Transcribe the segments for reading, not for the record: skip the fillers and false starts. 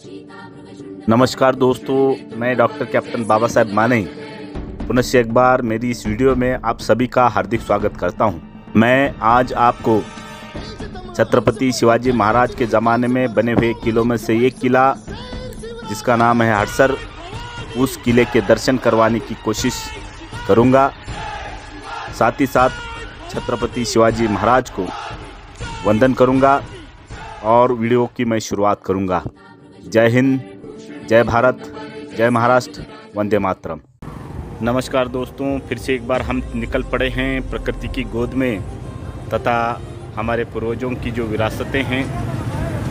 नमस्कार दोस्तों, मैं डॉक्टर कैप्टन बाबा साहेब माने पुनः एक बार मेरी इस वीडियो में आप सभी का हार्दिक स्वागत करता हूं। मैं आज आपको छत्रपति शिवाजी महाराज के ज़माने में बने हुए किलों में से एक किला जिसका नाम है हड़सर, उस किले के दर्शन करवाने की कोशिश करूंगा। साथ ही साथ छत्रपति शिवाजी महाराज को वंदन करूंगा और वीडियो की मैं शुरुआत करूंगा। जय हिंद, जय भारत, जय महाराष्ट्र, वंदे मातरम। नमस्कार दोस्तों, फिर से एक बार हम निकल पड़े हैं प्रकृति की गोद में तथा हमारे पूर्वजों की जो विरासतें हैं,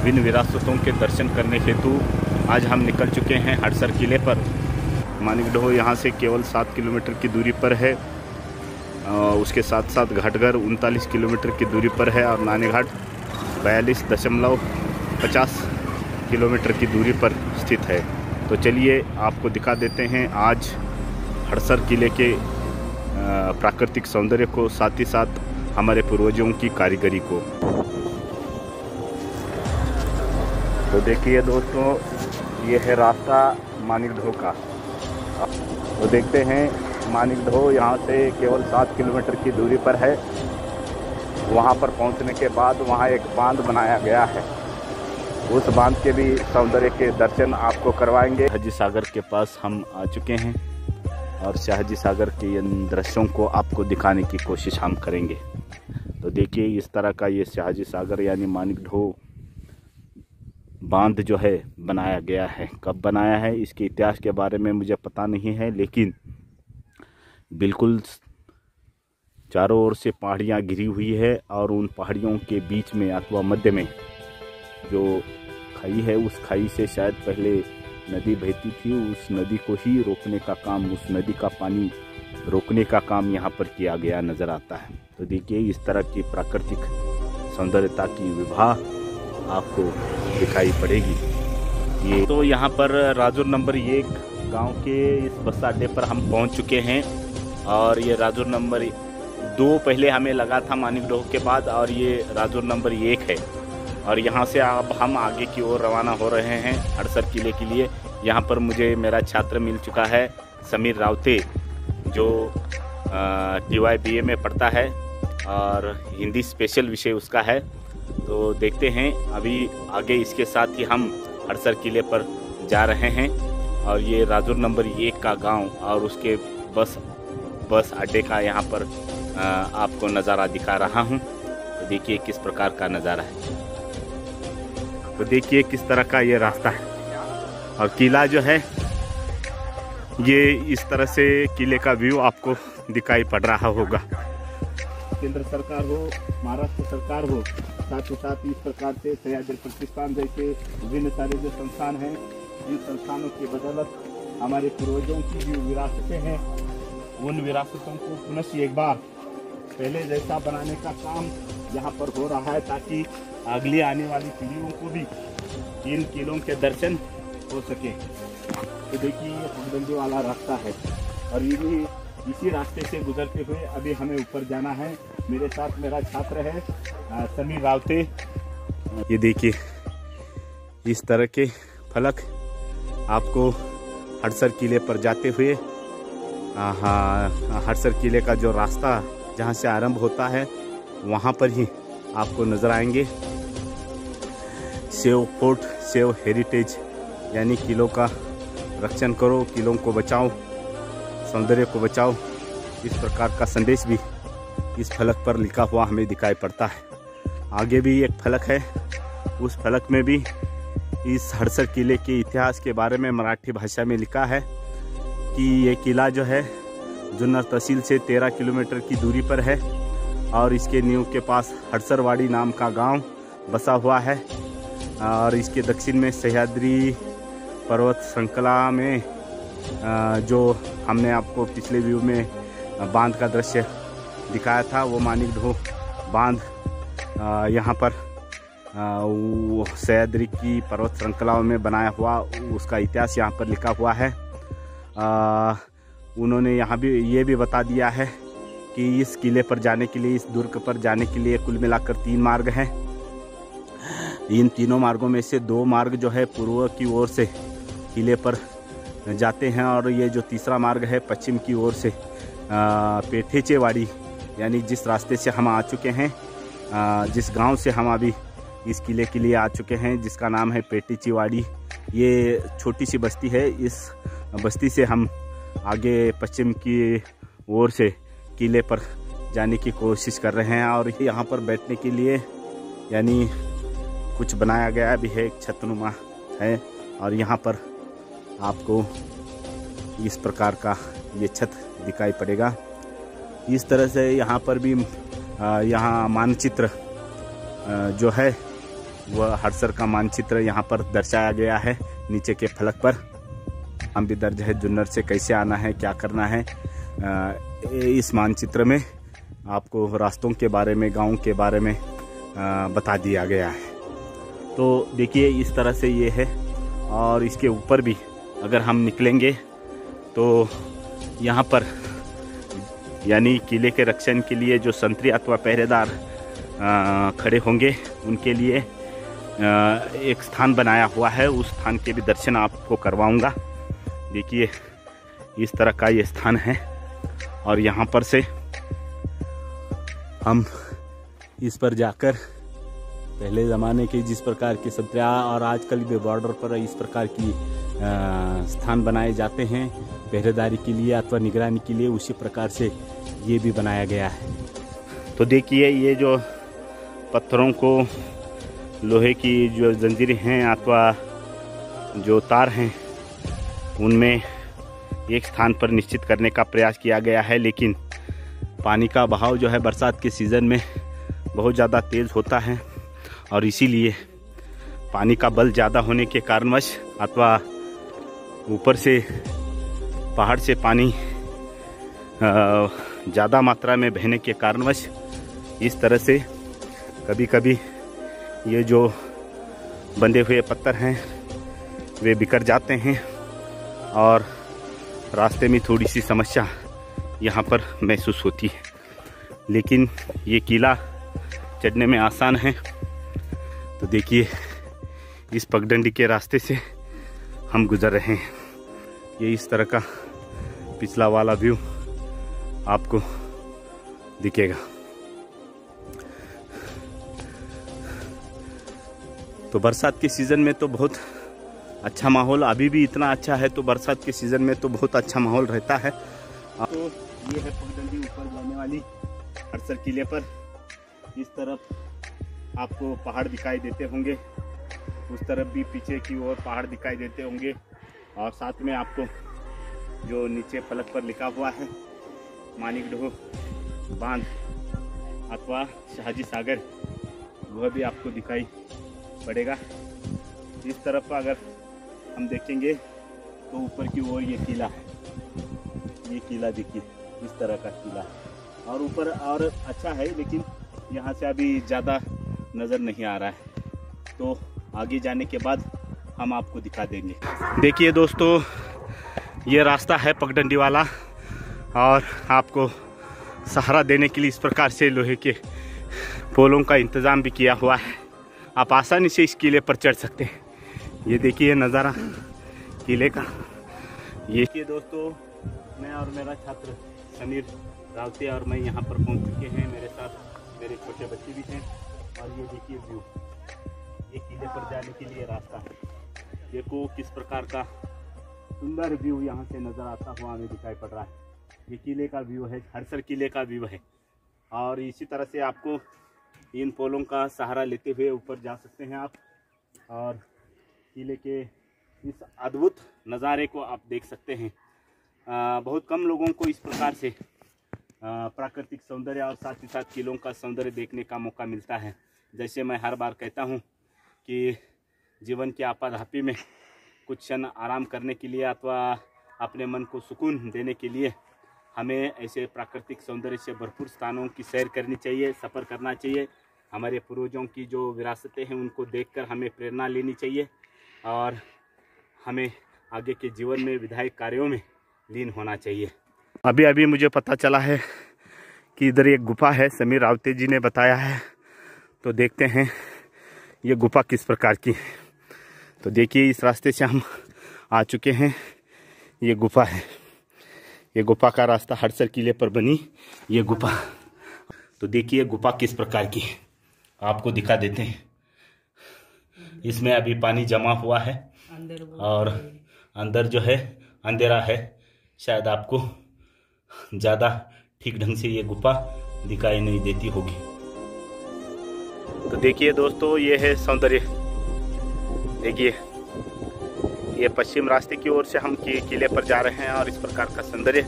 विन विरासतों के दर्शन करने हेतु आज हम निकल चुके हैं हड़सर किले पर। मानिकडोह यहाँ से केवल 7 किलोमीटर की दूरी पर है। उसके साथ साथ घाटघर 39 किलोमीटर की दूरी पर है और नानेघाट 42.50 किलोमीटर की दूरी पर स्थित है। तो चलिए आपको दिखा देते हैं आज हड़सर किले के प्राकृतिक सौंदर्य को, साथ ही साथ हमारे पूर्वजों की कारीगरी को। तो देखिए दोस्तों, ये है रास्ता मानिकडोह का। तो देखते हैं मानिकडोह यहाँ से केवल 7 किलोमीटर की दूरी पर है। वहाँ पर पहुँचने के बाद वहाँ एक बांध बनाया गया है, उस बांध के भी सौंदर्य के दर्शन आपको करवाएंगे। शाहजी सागर के पास हम आ चुके हैं और शाहजी सागर के इन दृश्यों को आपको दिखाने की कोशिश हम करेंगे। तो देखिए, इस तरह का ये शाहजी सागर यानी मानिकडोह बांध जो है बनाया गया है। कब बनाया है इसके इतिहास के बारे में मुझे पता नहीं है, लेकिन बिल्कुल चारों ओर से पहाड़ियाँ घिरी हुई है और उन पहाड़ियों के बीच में अथवा मध्य में जो खाई है, उस खाई से शायद पहले नदी बहती थी। उस नदी को ही रोकने का काम, उस नदी का पानी रोकने का काम यहाँ पर किया गया नज़र आता है। तो देखिए, इस तरह की प्राकृतिक सौंदर्यता की विवाह आपको दिखाई पड़ेगी। ये तो यहाँ पर राजूर नंबर 1 गांव के इस बस अड्डे पर हम पहुँच चुके हैं और ये राजूर नंबर 2 पहले हमें लगा था मानिकडोह के बाद, और ये राजूर नंबर 1 है। और यहाँ से अब हम आगे की ओर रवाना हो रहे हैं हड़सर किले के लिए। यहाँ पर मुझे मेरा छात्र मिल चुका है समीर रावते, जो TYBA में पढ़ता है और हिंदी स्पेशल विषय उसका है। तो देखते हैं अभी आगे, इसके साथ ही हम हड़सर किले पर जा रहे हैं। और ये राजूर नंबर 1 का गांव और उसके बस अड्डे का यहाँ पर आपको नज़ारा दिखा रहा हूँ। तो देखिए किस प्रकार का नज़ारा है। तो देखिए किस तरह का ये रास्ता है और किला जो है, ये इस तरह से किले का व्यू आपको दिखाई पड़ रहा होगा। केंद्र सरकार हो, महाराष्ट्र सरकार हो, साथ ही साथ इस प्रकार से सह्याद्री प्रतिष्ठान जैसे विभिन्न सारे जो संस्थान हैं, इन संस्थानों की बदौलत हमारे पूर्वजों की जो विरासतें हैं, उन विरासतों को पुनः एक बार पहले जैसा बनाने का काम यहाँ पर हो रहा है, ताकि अगली आने वाली पीढ़ियों को भी इन किलों के दर्शन हो सके। तो देखिए, ये पगडंडी वाला रास्ता है और इसी रास्ते से गुजरते हुए अभी हमें ऊपर जाना है। मेरे साथ मेरा छात्र है समीर रावते। ये देखिए, इस तरह के फलक आपको हड़सर किले पर जाते हुए, हड़सर किले का जो रास्ता जहाँ से आरंभ होता है वहाँ पर ही आपको नज़र आएंगे। सेव फोर्ट, सेव हेरिटेज, यानी किलों का रक्षण करो, किलों को बचाओ, सौंदर्य को बचाओ, इस प्रकार का संदेश भी इस फलक पर लिखा हुआ हमें दिखाई पड़ता है। आगे भी एक फलक है, उस फलक में भी इस हड़सर किले के इतिहास के बारे में मराठी भाषा में लिखा है कि ये किला जो है जुन्नर तहसील से 13 किलोमीटर की दूरी पर है और इसके नींव के पास हड़सरवाड़ी नाम का गांव बसा हुआ है। और इसके दक्षिण में सह्याद्री पर्वत श्रृंखला में जो हमने आपको पिछले व्यू में बांध का दृश्य दिखाया था, वो मानिकडोह बांध यहाँ पर सह्याद्री की पर्वत श्रृंखलाओं में बनाया हुआ, उसका इतिहास यहाँ पर लिखा हुआ है। उन्होंने यहाँ भी ये भी बता दिया है कि इस किले पर जाने के लिए, इस दुर्ग पर जाने के लिए कुल मिलाकर 3 मार्ग हैं। इन तीनों मार्गों में से 2 मार्ग जो है पूर्व की ओर से किले पर जाते हैं और ये जो तीसरा मार्ग है पश्चिम की ओर से पेठेचेवाड़ी, यानी जिस रास्ते से हम आ चुके हैं, जिस गांव से हम अभी इस किले के लिए आ चुके हैं, जिसका नाम है पेठेचेवाड़ी। ये छोटी सी बस्ती है। इस बस्ती से हम आगे पश्चिम की ओर से किले पर जाने की कोशिश कर रहे हैं। और यहाँ पर बैठने के लिए यानी कुछ बनाया गया भी है, एक छतनुमा है। और यहाँ पर आपको इस प्रकार का ये छत दिखाई पड़ेगा। इस तरह से यहाँ पर भी यहाँ मानचित्र जो है वह हड़सर का मानचित्र यहाँ पर दर्शाया गया है नीचे के फलक पर। हम भी दर्ज है जुन्नर से कैसे आना है, क्या करना है। इस मानचित्र में आपको रास्तों के बारे में, गाँव के बारे में बता दिया गया है। तो देखिए इस तरह से ये है। और इसके ऊपर भी अगर हम निकलेंगे तो यहाँ पर यानी किले के रक्षण के लिए जो संतरी अथवा पहरेदार खड़े होंगे उनके लिए एक स्थान बनाया हुआ है। उस स्थान के भी दर्शन आपको करवाऊंगा। देखिए इस तरह का ये स्थान है और यहाँ पर से हम इस पर जाकर पहले ज़माने के जिस प्रकार की संतरिया और आजकल भी बॉर्डर पर इस प्रकार की स्थान बनाए जाते हैं पहरेदारी के लिए अथवा निगरानी के लिए, उसी प्रकार से ये भी बनाया गया है। तो देखिए ये जो पत्थरों को, लोहे की जो जंजीरें हैं अथवा जो तार हैं, उनमें एक स्थान पर निश्चित करने का प्रयास किया गया है। लेकिन पानी का बहाव जो है बरसात के सीज़न में बहुत ज़्यादा तेज़ होता है और इसीलिए पानी का बल ज़्यादा होने के कारणवश अथवा ऊपर से पहाड़ से पानी ज़्यादा मात्रा में बहने के कारणवश इस तरह से कभी कभी ये जो बंधे हुए पत्थर हैं वे बिखर जाते हैं और रास्ते में थोड़ी सी समस्या यहाँ पर महसूस होती है। लेकिन ये किला चढ़ने में आसान है। तो देखिए इस पगडंडी के रास्ते से हम गुजर रहे हैं। ये इस तरह का पिछला वाला व्यू आपको दिखेगा। तो बरसात के सीज़न में तो बहुत अच्छा माहौल, अभी भी इतना अच्छा है तो बरसात के सीज़न में तो बहुत अच्छा माहौल रहता है। तो ये है पगडंडी ऊपर जाने वाली हड़सर किले पर। इस तरफ आपको पहाड़ दिखाई देते होंगे, उस तरफ भी पीछे की ओर पहाड़ दिखाई देते होंगे। और साथ में आपको जो नीचे फलक पर लिखा हुआ है मानिकडोह बांध अथवा शाहजी सागर, वह भी आपको दिखाई पड़ेगा। इस तरफ अगर हम देखेंगे तो ऊपर की ओर ये किला है, ये किला देखिए इस तरह का किला है। और ऊपर और अच्छा है लेकिन यहाँ से अभी ज़्यादा नज़र नहीं आ रहा है, तो आगे जाने के बाद हम आपको दिखा देंगे। देखिए दोस्तों ये रास्ता है पगडंडी वाला और आपको सहारा देने के लिए इस प्रकार से लोहे के पोलों का इंतज़ाम भी किया हुआ है। आप आसानी से इस किले पर चढ़ सकते हैं। ये देखिए नज़ारा किले का। ये दोस्तों मैं और मेरा छात्र समीर रावते और मैं यहाँ पर पहुँच चुके हैं। मेरे साथ मेरे छोटे बच्चे भी हैं। और ये देखिए व्यू, ये किले पर जाने के लिए रास्ता है। देखो किस प्रकार का सुंदर व्यू यहाँ से नज़र आता हुआ हमें दिखाई पड़ रहा है। ये किले का व्यू है, हड़सर किले का व्यू है। और इसी तरह से आपको इन पोलों का सहारा लेते हुए ऊपर जा सकते हैं आप और किले के इस अद्भुत नज़ारे को आप देख सकते हैं। बहुत कम लोगों को इस प्रकार से प्राकृतिक सौंदर्य और साथ ही साथ किलों का सौंदर्य देखने का मौका मिलता है। जैसे मैं हर बार कहता हूँ कि जीवन की आपाधापी में कुछ क्षण आराम करने के लिए अथवा अपने मन को सुकून देने के लिए हमें ऐसे प्राकृतिक सौंदर्य से भरपूर स्थानों की सैर करनी चाहिए, सफ़र करना चाहिए। हमारे पूर्वजों की जो विरासतें हैं उनको देखकर हमें प्रेरणा लेनी चाहिए और हमें आगे के जीवन में विधायक कार्यों में लीन होना चाहिए। अभी मुझे पता चला है कि इधर एक गुफा है, समीर रावते जी ने बताया है। तो देखते हैं ये गुफा किस प्रकार की है। तो देखिए इस रास्ते से हम आ चुके हैं, ये गुफा है। ये गुफा का रास्ता हडसर किले पर बनी ये गुफा। तो देखिए गुफा किस प्रकार की है, आपको दिखा देते हैं। इसमें अभी पानी जमा हुआ है और अंदर जो है अंधेरा है, शायद आपको ज़्यादा ठीक ढंग से ये गुफा दिखाई नहीं देती होगी। तो देखिए दोस्तों ये है सौंदर्य। देखिए ये पश्चिम रास्ते की ओर से हम किले पर जा रहे हैं और इस प्रकार का सौंदर्य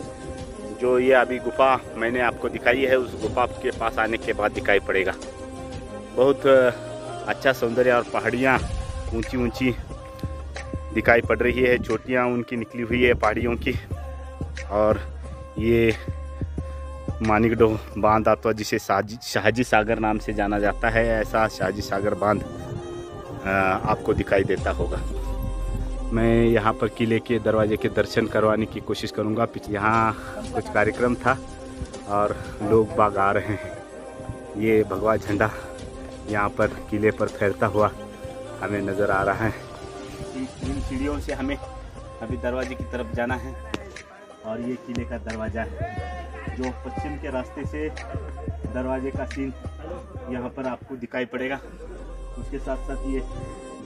जो ये अभी गुफा मैंने आपको दिखाई है, उस गुफा के पास आने के बाद दिखाई पड़ेगा। बहुत अच्छा सौंदर्य और पहाड़ियाँ ऊंची ऊंची दिखाई पड़ रही है, चोटियाँ उनकी निकली हुई है पहाड़ियों की। और ये मानिकडो बांध अथवा जिसे शाहजी सागर नाम से जाना जाता है, ऐसा शाहजी सागर बांध आपको दिखाई देता होगा। मैं यहाँ पर किले के दरवाजे के दर्शन करवाने की कोशिश करूँगा। यहाँ कुछ कार्यक्रम था और लोग बाग आ रहे हैं। ये भगवा झंडा यहाँ पर किले पर फैलता हुआ हमें नज़र आ रहा है। इन सीढ़ियों से हमें अभी दरवाजे की तरफ जाना है और ये किले का दरवाज़ा है जो पश्चिम के रास्ते से दरवाजे का सीन यहाँ पर आपको दिखाई पड़ेगा। उसके साथ साथ ये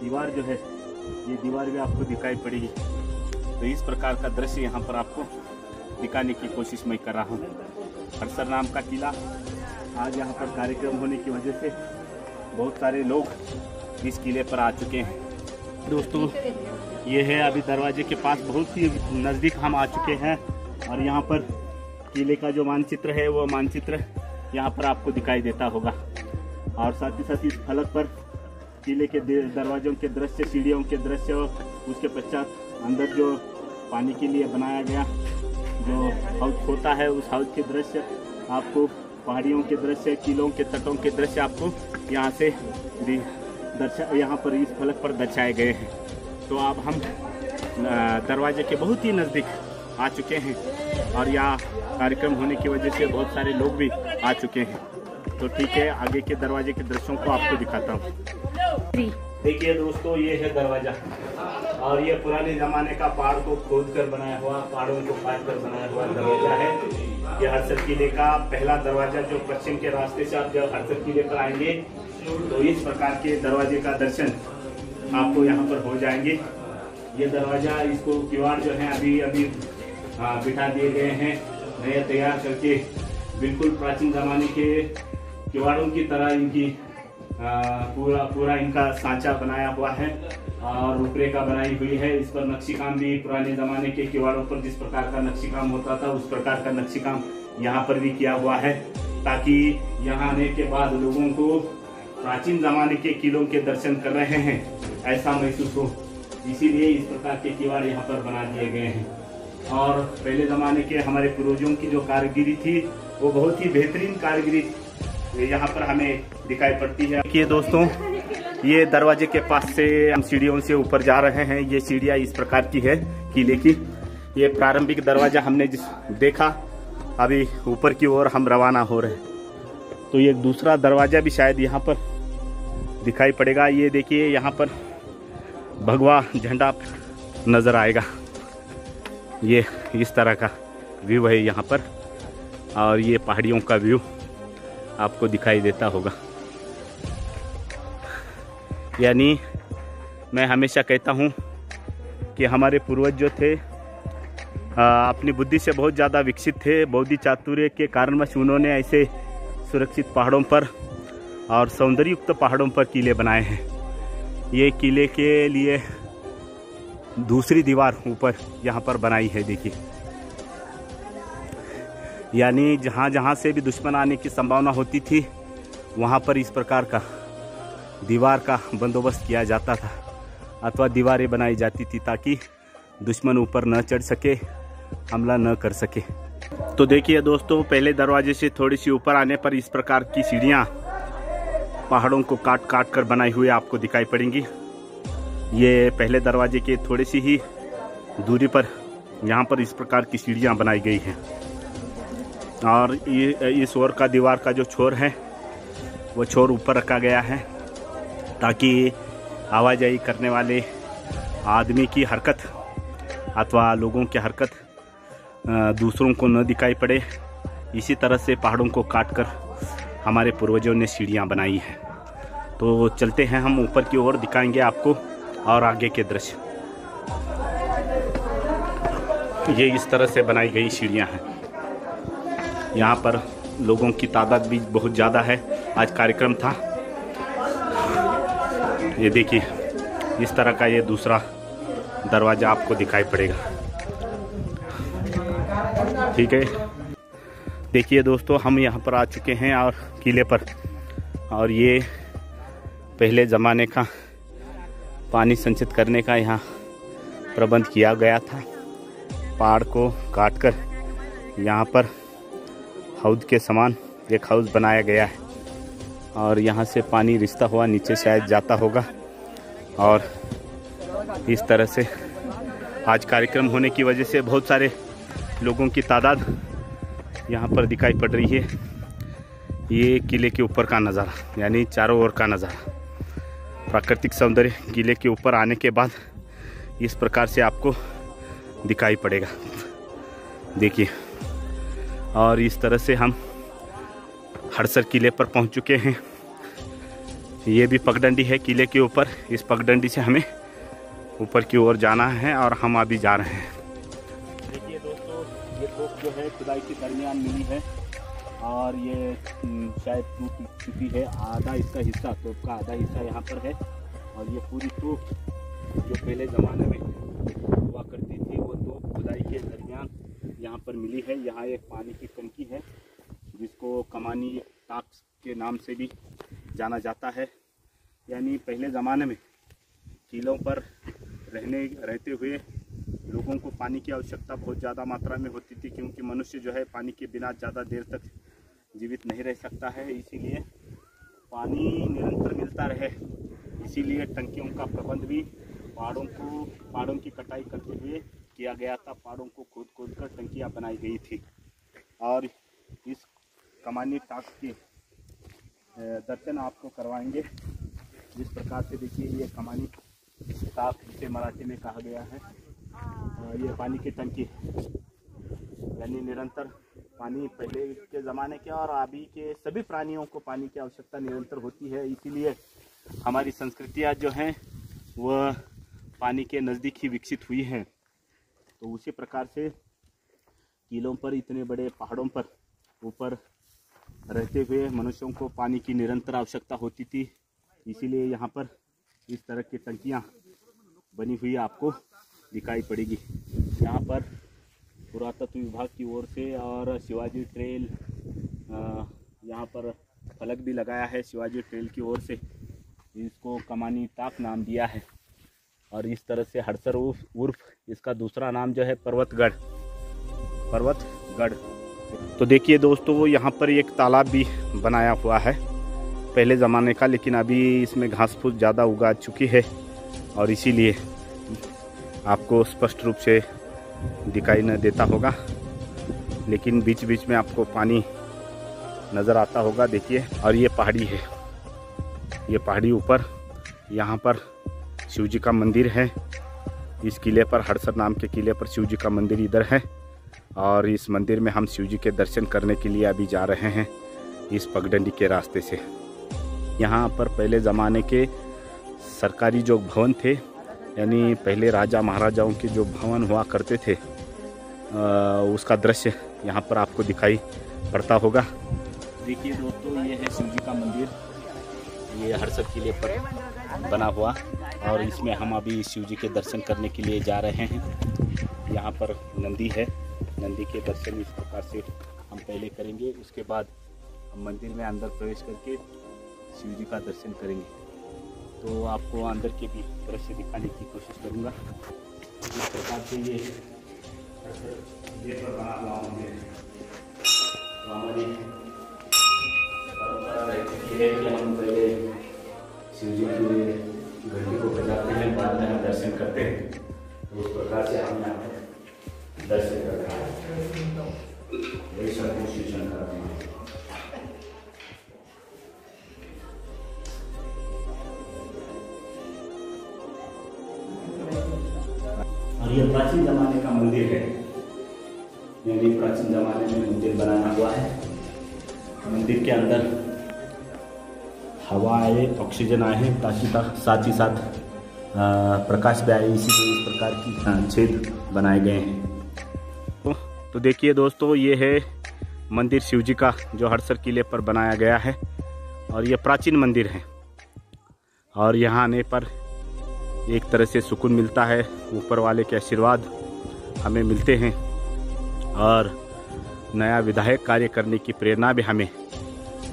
दीवार जो है, ये दीवार भी आपको दिखाई पड़ेगी। तो इस प्रकार का दृश्य यहाँ पर आपको दिखाने की कोशिश मैं कर रहा हूँ। हडसर नाम का किला, आज यहाँ पर कार्यक्रम होने की वजह से बहुत सारे लोग इस किले पर आ चुके हैं। दोस्तों ये है अभी दरवाजे के पास, बहुत ही नज़दीक हम आ चुके हैं और यहाँ पर किले का जो मानचित्र है वो मानचित्र यहाँ पर आपको दिखाई देता होगा। और साथ ही साथ इस फलक पर किले के दरवाजों के दृश्य, सीढ़ियों के दृश्य, उसके पश्चात अंदर जो पानी के लिए बनाया गया जो हाउस होता है उस हाउस के दृश्य आपको, पहाड़ियों के दृश्य, किलों के तटों के दृश्य आपको यहाँ से यहाँ पर इस फलक पर दर्शाए गए हैं। तो अब हम दरवाजे के बहुत ही नज़दीक आ चुके हैं और यहाँ कार्यक्रम होने की वजह से बहुत सारे लोग भी आ चुके हैं। तो ठीक है, आगे के दरवाजे के दृश्यों को आपको दिखाता हूँ। देखिए दोस्तों ये है दरवाजा और ये पुराने ज़माने का पहाड़ को खोद कर बनाया हुआ, पहाड़ों को काट कर बनाया हुआ दरवाजा है। ये हडसर किले का पहला दरवाजा जो पश्चिम के रास्ते से आप जब हडसर किले पर आएंगे तो इस प्रकार के दरवाजे का दर्शन आपको यहाँ पर हो जाएंगे। ये दरवाजा, इसको किवाड़ जो है अभी बिठा दिए गए हैं नए तैयार करके, बिल्कुल प्राचीन ज़माने के किवाड़ों की तरह इनकी पूरा इनका सांचा बनाया हुआ है और रूपरेखा बनाई हुई है। इस पर नक्शी काम भी पुराने ज़माने के किवाड़ों पर जिस प्रकार का नक्शी काम होता था उस प्रकार का नक्शी काम यहाँ पर भी किया हुआ है, ताकि यहाँ आने के बाद लोगों को प्राचीन ज़माने के किलों के दर्शन कर रहे हैं ऐसा महसूस हो। इसीलिए इस प्रकार के किवाड़ यहाँ पर बना दिए गए हैं। और पहले ज़माने के हमारे पूर्वजों की जो कारीगिरी थी वो बहुत ही बेहतरीन कारीगिरी यहाँ पर हमें दिखाई पड़ती है। देखिए दोस्तों ये दरवाजे के पास से हम सीढ़ियों से ऊपर जा रहे हैं। ये सीढ़ियाँ इस प्रकार की है किले की। ये प्रारंभिक दरवाजा हमने देखा, अभी ऊपर की ओर हम रवाना हो रहे हैं। तो ये दूसरा दरवाजा भी शायद यहाँ पर दिखाई पड़ेगा। ये देखिए यहाँ पर भगवा झंडा नज़र आएगा। ये इस तरह का व्यू है यहाँ पर और ये पहाड़ियों का व्यू आपको दिखाई देता होगा। यानी मैं हमेशा कहता हूँ कि हमारे पूर्वज जो थे अपनी बुद्धि से बहुत ज़्यादा विकसित थे। बौद्धिक चातुर्य के कारणवश उन्होंने ऐसे सुरक्षित पहाड़ों पर और सौंदर्ययुक्त पहाड़ों पर किले बनाए हैं। ये किले के लिए दूसरी दीवार ऊपर यहाँ पर बनाई है। देखिए यानी जहाँ जहाँ से भी दुश्मन आने की संभावना होती थी वहाँ पर इस प्रकार का दीवार का बंदोबस्त किया जाता था अथवा दीवारें बनाई जाती थी ताकि दुश्मन ऊपर न चढ़ सके, हमला न कर सके। तो देखिए दोस्तों पहले दरवाजे से थोड़ी सी ऊपर आने पर इस प्रकार की सीढ़ियाँ पहाड़ों को काट काट कर बनाई हुई आपको दिखाई पड़ेंगी। ये पहले दरवाजे के थोड़ी सी ही दूरी पर यहाँ पर इस प्रकार की सीढ़ियाँ बनाई गई हैं और ये इस ओर का दीवार का जो छोर है वो छोर ऊपर रखा गया है ताकि आवाजाही करने वाले आदमी की हरकत अथवा लोगों की हरकत दूसरों को न दिखाई पड़े। इसी तरह से पहाड़ों को काटकर हमारे पूर्वजों ने सीढ़ियाँ बनाई हैं। तो चलते हैं हम ऊपर की ओर, दिखाएंगे आपको और आगे के दृश्य। ये इस तरह से बनाई गई सीढ़ियाँ हैं। यहाँ पर लोगों की तादाद भी बहुत ज़्यादा है। आज कार्यक्रम था। ये देखिए, इस तरह का ये दूसरा दरवाज़ा आपको दिखाई पड़ेगा। ठीक है, देखिए दोस्तों, हम यहाँ पर आ चुके हैं और किले पर, और ये पहले ज़माने का पानी संचित करने का यहाँ प्रबंध किया गया था। पहाड़ को काटकर यहाँ पर हौद के समान एक हाउस बनाया गया है और यहाँ से पानी रिश्ता हुआ नीचे शायद जाता होगा। और इस तरह से आज कार्यक्रम होने की वजह से बहुत सारे लोगों की तादाद यहाँ पर दिखाई पड़ रही है। ये किले के ऊपर का नज़ारा, यानी चारों ओर का नज़ारा, प्राकृतिक सौंदर्य किले के ऊपर आने के बाद इस प्रकार से आपको दिखाई पड़ेगा। देखिए, और इस तरह से हम हड़सर किले पर पहुंच चुके हैं। ये भी पगडंडी है किले के ऊपर। इस पगडंडी से हमें ऊपर की ओर जाना है और हम अभी जा रहे हैं। देखिए दोस्तों, ये तोप जो है खुदाई के दरमियान मिली है और ये शायद टूट चुकी है। आधा इसका हिस्सा, तोप का आधा हिस्सा यहाँ पर है और ये पूरी तोप जो पहले ज़माने में हुआ करती थी वो तोप खुदाई के दरमियान यहाँ पर मिली है। यहाँ एक पानी की टंकी है जिसको कमानी टाक के नाम से भी जाना जाता है। यानी पहले ज़माने में किलों पर रहते हुए लोगों को पानी की आवश्यकता बहुत ज़्यादा मात्रा में होती थी, क्योंकि मनुष्य जो है पानी के बिना ज़्यादा देर तक जीवित नहीं रह सकता है। इसीलिए पानी निरंतर मिलता रहे, इसीलिए टंकियों का प्रबंध भी पहाड़ों की कटाई करते हुए किया गया था। पहाड़ों को खोद कर टंकियाँ बनाई गई थी। और इस कमानी टाक के दर्शन आपको करवाएंगे। जिस प्रकार से देखिए, ये कमानी टाक जिसे मराठी में कहा गया है, ये पानी की टंकी है। यानी निरंतर पानी, पहले के ज़माने के और अभी के सभी प्राणियों को पानी की आवश्यकता निरंतर होती है। इसीलिए हमारी संस्कृतियाँ जो हैं वह पानी के नज़दीक ही विकसित हुई हैं। तो उसी प्रकार से किलों पर, इतने बड़े पहाड़ों पर ऊपर रहते हुए मनुष्यों को पानी की निरंतर आवश्यकता होती थी। इसीलिए यहाँ पर इस तरह की टंकियाँ बनी हुई आपको दिखाई पड़ेगी। यहाँ पर पुरातत्व विभाग की ओर से और शिवाजी ट्रेल, यहाँ पर फलक भी लगाया है शिवाजी ट्रेल की ओर से। इसको कमानी टाक नाम दिया है। और इस तरह से हड़सर उर्फ इसका दूसरा नाम जो है पर्वतगढ़। तो देखिए दोस्तों, यहाँ पर एक तालाब भी बनाया हुआ है पहले ज़माने का, लेकिन अभी इसमें घास फूस ज़्यादा उगा चुकी है और इसीलिए आपको स्पष्ट रूप से दिखाई न देता होगा, लेकिन बीच बीच में आपको पानी नज़र आता होगा। देखिए, और ये पहाड़ी है, ये पहाड़ी ऊपर, यहाँ पर शिव जी का मंदिर है। इस किले पर, हड़सर नाम के किले पर शिव जी का मंदिर इधर है और इस मंदिर में हम शिव जी के दर्शन करने के लिए अभी जा रहे हैं इस पगडंडी के रास्ते से। यहाँ पर पहले ज़माने के सरकारी जो भवन थे, यानी पहले राजा महाराजाओं के जो भवन हुआ करते थे, उसका दृश्य यहाँ पर आपको दिखाई पड़ता होगा। देखिए दोस्तों, ये है शिव जी का मंदिर, ये हड़सर किले पर बना हुआ, और इसमें हम अभी शिव जी के दर्शन करने के लिए जा रहे हैं। यहाँ पर नंदी है, नंदी के दर्शन इस प्रकार से हम पहले करेंगे। उसके बाद हम मंदिर में अंदर प्रवेश करके शिव जी का दर्शन करेंगे। तो आपको अंदर के भी दृश्य दिखाने की कोशिश करूँगा। इस प्रकार से ये पर बना हुआ मंदिर है। तो हमारी परंपरा रहती है कि हम पहले शिव जी की घंटी को बजाते हैं, बाद में हम दर्शन करते हैं। तो उस प्रकार से हम यहाँ पर दर्शन कर रहे हैं, यही सब सूचना करते हैं। ये प्राचीन जमाने का मंदिर है, यानी प्राचीन जमाने में मंदिर बनाया हुआ है। मंदिर के अंदर हवा आए, ऑक्सीजन आए, ताकि साथ ही साथ प्रकाश भी आए, इसीलिए इस प्रकार की छेद बनाए गए हैं। तो देखिए दोस्तों, ये है मंदिर शिवजी का जो हड़सर किले पर बनाया गया है, और ये प्राचीन मंदिर है। और यहाँ आने पर एक तरह से सुकून मिलता है, ऊपर वाले के आशीर्वाद हमें मिलते हैं, और नया विधायक कार्य करने की प्रेरणा भी हमें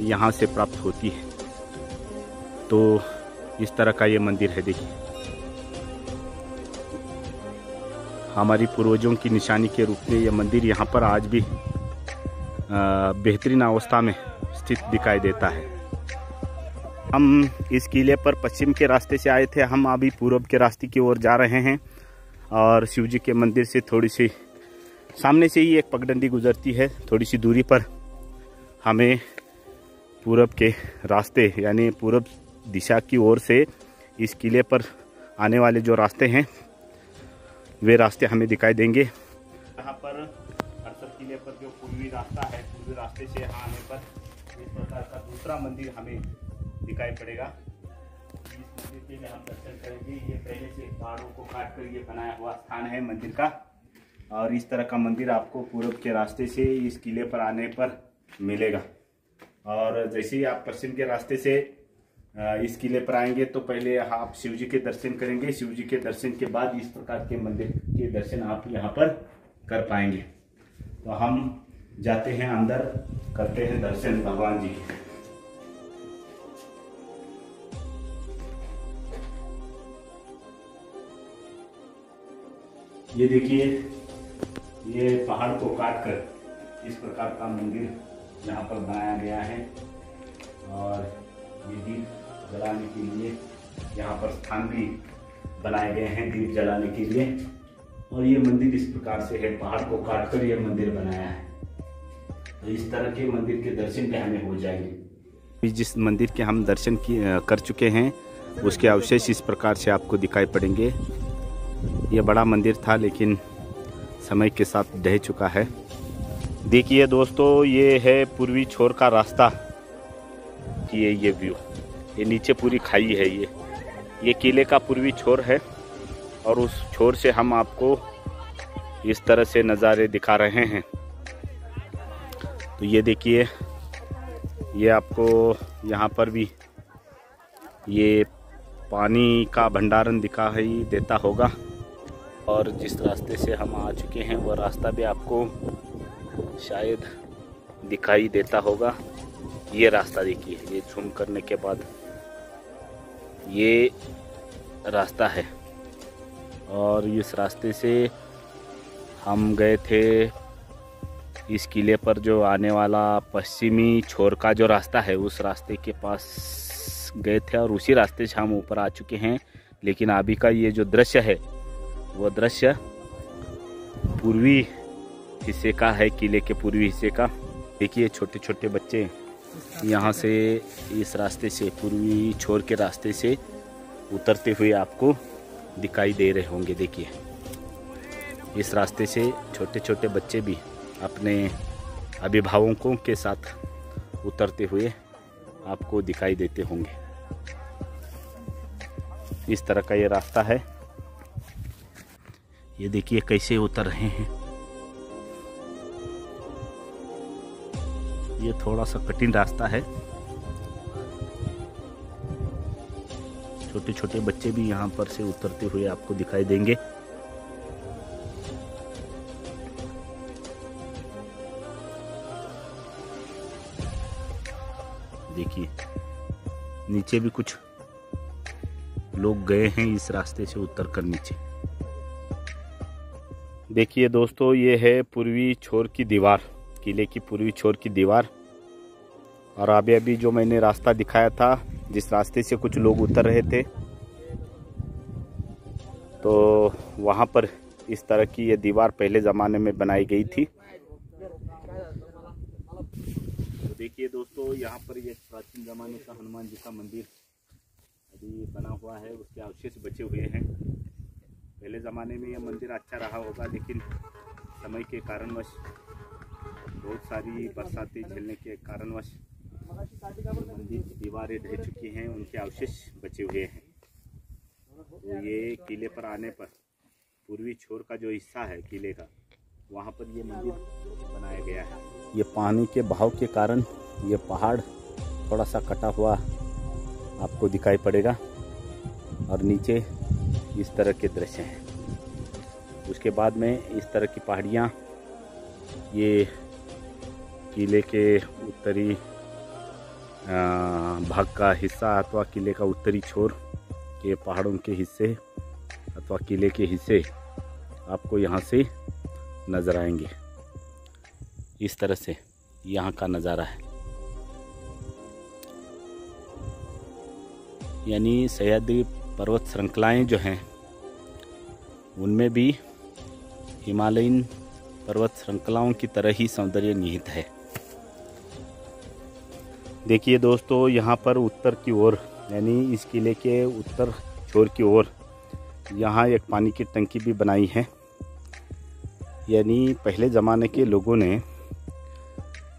यहाँ से प्राप्त होती है। तो इस तरह का ये मंदिर है। देखिए, हमारी पूर्वजों की निशानी के रूप में ये मंदिर यहाँ पर आज भी बेहतरीन अवस्था में स्थित दिखाई देता है। हम इस किले पर पश्चिम के रास्ते से आए थे, हम अभी पूर्व के रास्ते की ओर जा रहे हैं। और शिवजी के मंदिर से थोड़ी सी सामने से ही एक पगडंडी गुजरती है। थोड़ी सी दूरी पर हमें पूर्व के रास्ते, यानी पूर्व दिशा की ओर से इस किले पर आने वाले जो रास्ते हैं, वे रास्ते हमें दिखाई देंगे। यहाँ पर हड़सर किले पर जो पूर्वी रास्ता है, पूर्वी रास्ते से यहाँ आने पर इस प्रकार का दूसरा मंदिर हमें दिखाई पड़ेगा। इस मंदिर के लिए हम दर्शन करेंगे। ये पहले से पहाड़ों को काट कर ये बनाया हुआ स्थान है मंदिर का, और इस तरह का मंदिर आपको पूर्व के रास्ते से इस किले पर आने पर मिलेगा। और जैसे ही आप पश्चिम के रास्ते से इस किले पर आएंगे तो पहले आप शिवजी के दर्शन करेंगे। शिवजी के दर्शन के बाद इस प्रकार के मंदिर के दर्शन आप यहाँ पर कर पाएंगे। तो हम जाते हैं अंदर, करते हैं दर्शन भगवान जी। ये देखिए, ये पहाड़ को काटकर इस प्रकार का मंदिर यहाँ पर बनाया गया है, और ये दीप जलाने के लिए यहाँ पर स्थान भी बनाए गए हैं दीप जलाने के लिए। और ये मंदिर इस प्रकार से है, पहाड़ को काटकर ये मंदिर बनाया है। तो इस तरह के मंदिर के दर्शन भी हमें हो जाएंगे। जिस मंदिर के हम दर्शन कर चुके हैं, उसके अवशेष इस प्रकार से आपको दिखाई पड़ेंगे। ये बड़ा मंदिर था, लेकिन समय के साथ ढह चुका है। देखिए दोस्तों, ये है पूर्वी छोर का रास्ता। ये व्यू, ये नीचे पूरी खाई है। ये किले का पूर्वी छोर है, और उस छोर से हम आपको इस तरह से नज़ारे दिखा रहे हैं। तो ये देखिए, ये आपको यहाँ पर भी ये पानी का भंडारण दिखाई देता होगा। और जिस रास्ते से हम आ चुके हैं वो रास्ता भी आपको शायद दिखाई देता होगा। ये रास्ता देखिए, ये झूम करने के बाद ये रास्ता है। और इस रास्ते से हम गए थे इस किले पर, जो आने वाला पश्चिमी छोर का जो रास्ता है, उस रास्ते के पास गए थे, और उसी रास्ते से हम ऊपर आ चुके हैं। लेकिन अभी का ये जो दृश्य है, वो दृश्य पूर्वी हिस्से का है, किले के पूर्वी हिस्से का। देखिए, छोटे छोटे बच्चे यहाँ से इस रास्ते से, पूर्वी छोर के रास्ते से उतरते हुए आपको दिखाई दे रहे होंगे। देखिए, इस रास्ते से छोटे छोटे बच्चे भी अपने अभिभावकों के साथ उतरते हुए आपको दिखाई देते होंगे। इस तरह का ये रास्ता है। ये देखिए कैसे उतर रहे हैं। ये थोड़ा सा कठिन रास्ता है। छोटे छोटे बच्चे भी यहाँ पर से उतरते हुए आपको दिखाई देंगे। देखिए, नीचे भी कुछ लोग गए हैं इस रास्ते से उतरकर नीचे। देखिए दोस्तों, ये है पूर्वी छोर की दीवार, किले की पूर्वी छोर की दीवार। और अभी जो मैंने रास्ता दिखाया था, जिस रास्ते से कुछ लोग उतर रहे थे, तो वहाँ पर इस तरह की ये दीवार पहले ज़माने में बनाई गई थी। तो देखिए दोस्तों, यहाँ पर ये प्राचीन ज़माने का हनुमान जी का मंदिर अभी बना हुआ है, उसके अवशेष बचे हुए हैं। पहले ज़माने में यह मंदिर अच्छा रहा होगा, लेकिन समय के कारणवश, बहुत सारी बरसातें झेलने के कारणवश मंदिर की दीवारें ढह चुकी हैं, उनके अवशेष बचे हुए हैं। तो ये किले पर आने पर पूर्वी छोर का जो हिस्सा है किले का, वहाँ पर ये मंदिर बनाया गया है। ये पानी के बहाव के कारण ये पहाड़ थोड़ा सा कटा हुआ आपको दिखाई पड़ेगा और नीचे इस तरह के दृश्य हैं। उसके बाद में इस तरह की पहाड़ियाँ ये किले के उत्तरी भाग का हिस्सा अथवा किले का उत्तरी छोर के पहाड़ों के हिस्से अथवा किले के हिस्से आपको यहाँ से नज़र आएंगे। इस तरह से यहाँ का नज़ारा है। यानी सह्याद्री पर्वत श्रृंखलाएँ जो हैं उनमें भी हिमालयन पर्वत श्रृंखलाओं की तरह ही सौंदर्य निहित है। देखिए दोस्तों, यहाँ पर उत्तर की ओर यानी इस किले के उत्तर छोर की ओर यहाँ एक पानी की टंकी भी बनाई है। यानी पहले ज़माने के लोगों ने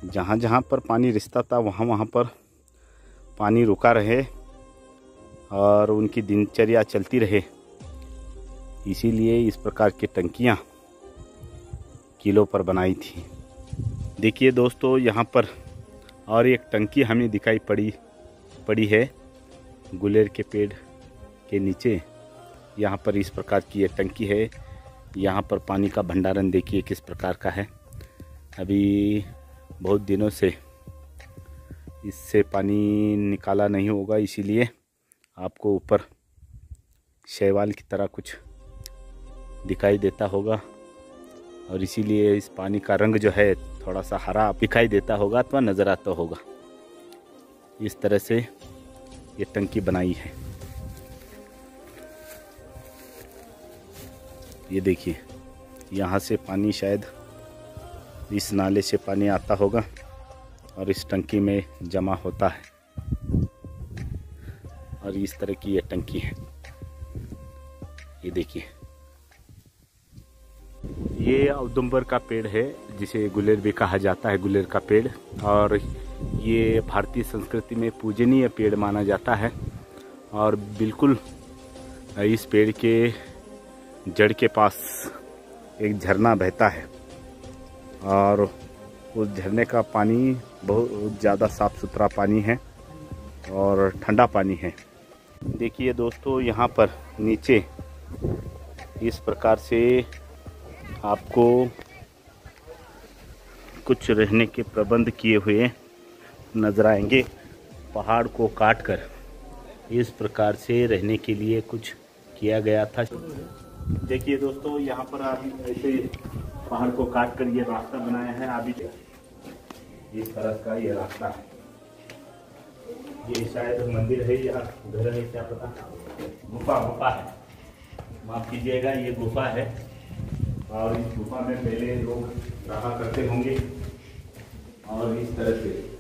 जहाँ जहाँ पर पानी रिसता था वहाँ वहाँ पर पानी रुका रहे और उनकी दिनचर्या चलती रहे, इसीलिए इस प्रकार की टंकियाँ किलों पर बनाई थी। देखिए दोस्तों, यहाँ पर और एक टंकी हमें दिखाई पड़ी है गुलेर के पेड़ के नीचे। यहाँ पर इस प्रकार की ये टंकी है। यहाँ पर पानी का भंडारण देखिए किस प्रकार का है। अभी बहुत दिनों से इससे पानी निकाला नहीं होगा, इसीलिए आपको ऊपर शैवाल की तरह कुछ दिखाई देता होगा और इसीलिए इस पानी का रंग जो है थोड़ा सा हरा दिखाई देता होगा अथवा नज़र आता होगा। इस तरह से ये टंकी बनाई है। ये देखिए, यहाँ से पानी शायद इस नाले से पानी आता होगा और इस टंकी में जमा होता है और इस तरह की ये टंकी है। ये देखिए, ये औदुंबर का पेड़ है जिसे गुलेर भी कहा जाता है, गुलेर का पेड़। और ये भारतीय संस्कृति में पूजनीय पेड़ माना जाता है और बिल्कुल इस पेड़ के जड़ के पास एक झरना बहता है और उस झरने का पानी बहुत ज़्यादा साफ़ सुथरा पानी है और ठंडा पानी है। देखिए दोस्तों, यहाँ पर नीचे इस प्रकार से आपको कुछ रहने के प्रबंध किए हुए नजर आएंगे। पहाड़ को काटकर इस प्रकार से रहने के लिए कुछ किया गया था। देखिए दोस्तों, यहाँ पर अभी ऐसे पहाड़ को काटकर ये रास्ता बनाया है। अभी इस तरह का ये रास्ता है। ये शायद मंदिर है या घर है, क्या पता। गुफा है, माफ कीजिएगा, ये गुफा है और इस गुफा में पहले लोग रहा करते होंगे और इस तरह से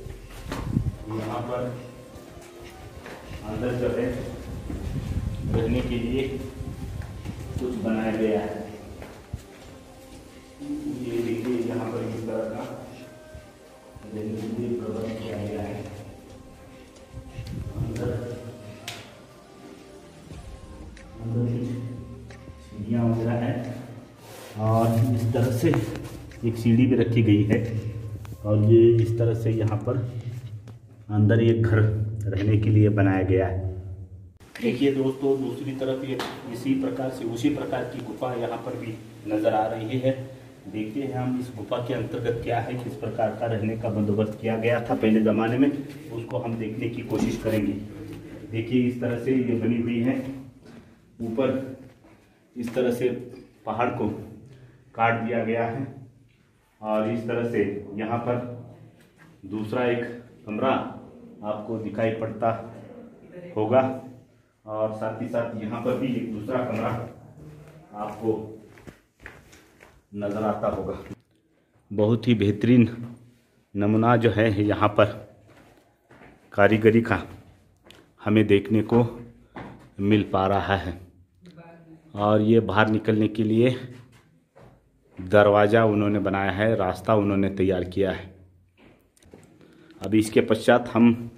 यहाँ पर अंदर जो है रहने के लिए कुछ बनाया गया है। ये देखिए, यहाँ पर इस तरह का रहने के लिए प्रबंध किया गया है। अंदर सीढ़ियाँ वगैरह है और इस तरह से एक सीढ़ी भी रखी गई है और ये इस तरह से यहाँ पर अंदर एक घर रहने के लिए बनाया गया है। देखिए दोस्तों, दूसरी तरफ ये इसी प्रकार से उसी प्रकार की गुफा यहाँ पर भी नज़र आ रही है। देखते हैं हम इस गुफा के अंतर्गत क्या है, किस प्रकार का रहने का बंदोबस्त किया गया था पहले ज़माने में, उसको हम देखने की कोशिश करेंगे। देखिए, इस तरह से ये बनी हुई है। ऊपर इस तरह से पहाड़ को काट दिया गया है और इस तरह से यहाँ पर दूसरा एक कमरा आपको दिखाई पड़ता होगा और साथ ही साथ यहाँ पर भी एक दूसरा कमरा आपको नज़र आता होगा। बहुत ही बेहतरीन नमूना जो है यहाँ पर कारीगरी का हमें देखने को मिल पा रहा है और ये बाहर निकलने के लिए दरवाज़ा उन्होंने बनाया है, रास्ता उन्होंने तैयार किया है। अभी इसके पश्चात हम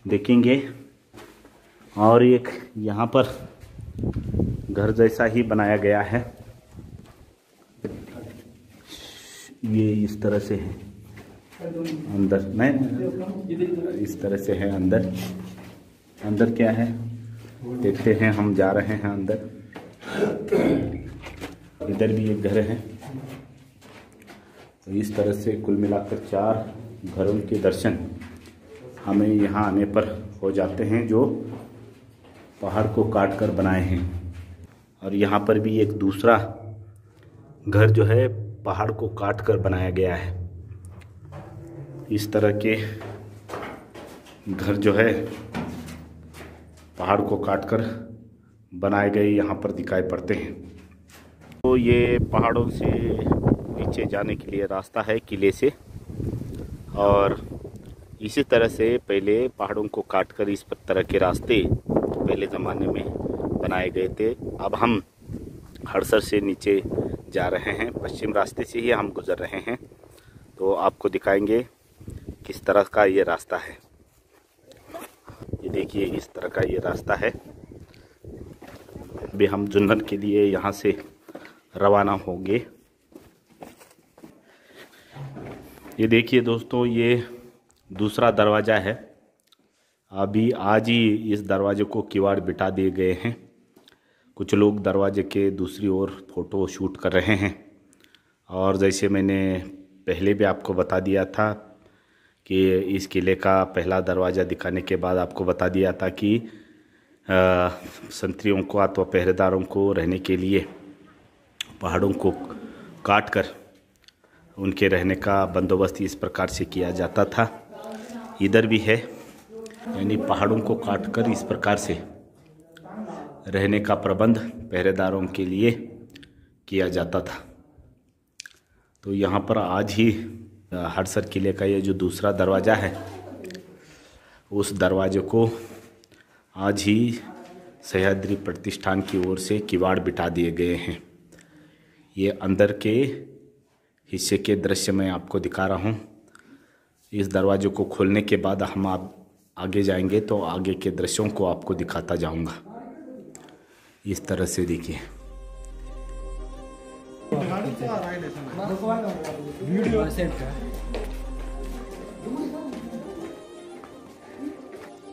देखेंगे और एक यहाँ पर घर जैसा ही बनाया गया है। ये इस तरह से है अंदर, नहीं इस तरह से है अंदर। अंदर क्या है देखते हैं, हम जा रहे हैं अंदर। इधर भी एक घर है। तो इस तरह से कुल मिलाकर 4 घरों के दर्शन हमें यहाँ आने पर हो जाते हैं, जो पहाड़ को काट कर बनाए हैं। और यहाँ पर भी एक दूसरा घर जो है पहाड़ को काट कर बनाया गया है। इस तरह के घर जो है पहाड़ को काटकर बनाए गए यहाँ पर दिखाई पड़ते हैं। तो ये पहाड़ों से नीचे जाने के लिए रास्ता है किले से, और इसी तरह से पहले पहाड़ों को काटकर इस तरह के रास्ते पहले ज़माने में बनाए गए थे। अब हम हड़सर से नीचे जा रहे हैं, पश्चिम रास्ते से ही हम गुजर रहे हैं। तो आपको दिखाएंगे किस तरह का ये रास्ता है। ये देखिए इस तरह का ये रास्ता है। अभी हम जुन्नर के लिए यहाँ से रवाना होंगे। ये देखिए दोस्तों, ये दूसरा दरवाज़ा है। अभी आज ही इस दरवाजे को किवाड़ बिठा दिए गए हैं। कुछ लोग दरवाजे के दूसरी ओर फ़ोटो शूट कर रहे हैं। और जैसे मैंने पहले भी आपको बता दिया था कि इस किले का पहला दरवाज़ा दिखाने के बाद आपको बता दिया था कि संतरियों को अथवा पहरेदारों को रहने के लिए पहाड़ों को काट कर उनके रहने का बंदोबस्त इस प्रकार से किया जाता था। इधर भी है, यानी पहाड़ों को काट कर इस प्रकार से रहने का प्रबंध पहरेदारों के लिए किया जाता था। तो यहाँ पर आज ही हड़सर किले का ये जो दूसरा दरवाज़ा है, उस दरवाजे को आज ही सह्याद्री प्रतिष्ठान की ओर से किवाड़ बिठा दिए गए हैं। ये अंदर के हिस्से के दृश्य मैं आपको दिखा रहा हूँ। इस दरवाजे को खोलने के बाद हम आप आगे जाएंगे तो आगे के दृश्यों को आपको दिखाता जाऊंगा। इस तरह से देखिए।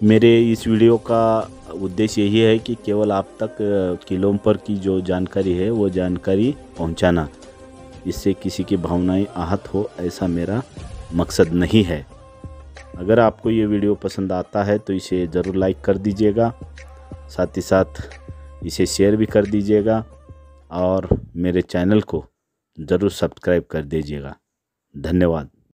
मेरे इस वीडियो का उद्देश्य यही है कि केवल आप तक किलों पर की जो जानकारी है वो जानकारी पहुंचाना, इससे किसी की भावनाएं आहत हो ऐसा मेरा मकसद नहीं है। अगर आपको ये वीडियो पसंद आता है तो इसे ज़रूर लाइक कर दीजिएगा, साथ ही साथ इसे शेयर भी कर दीजिएगा और मेरे चैनल को ज़रूर सब्सक्राइब कर दीजिएगा। धन्यवाद।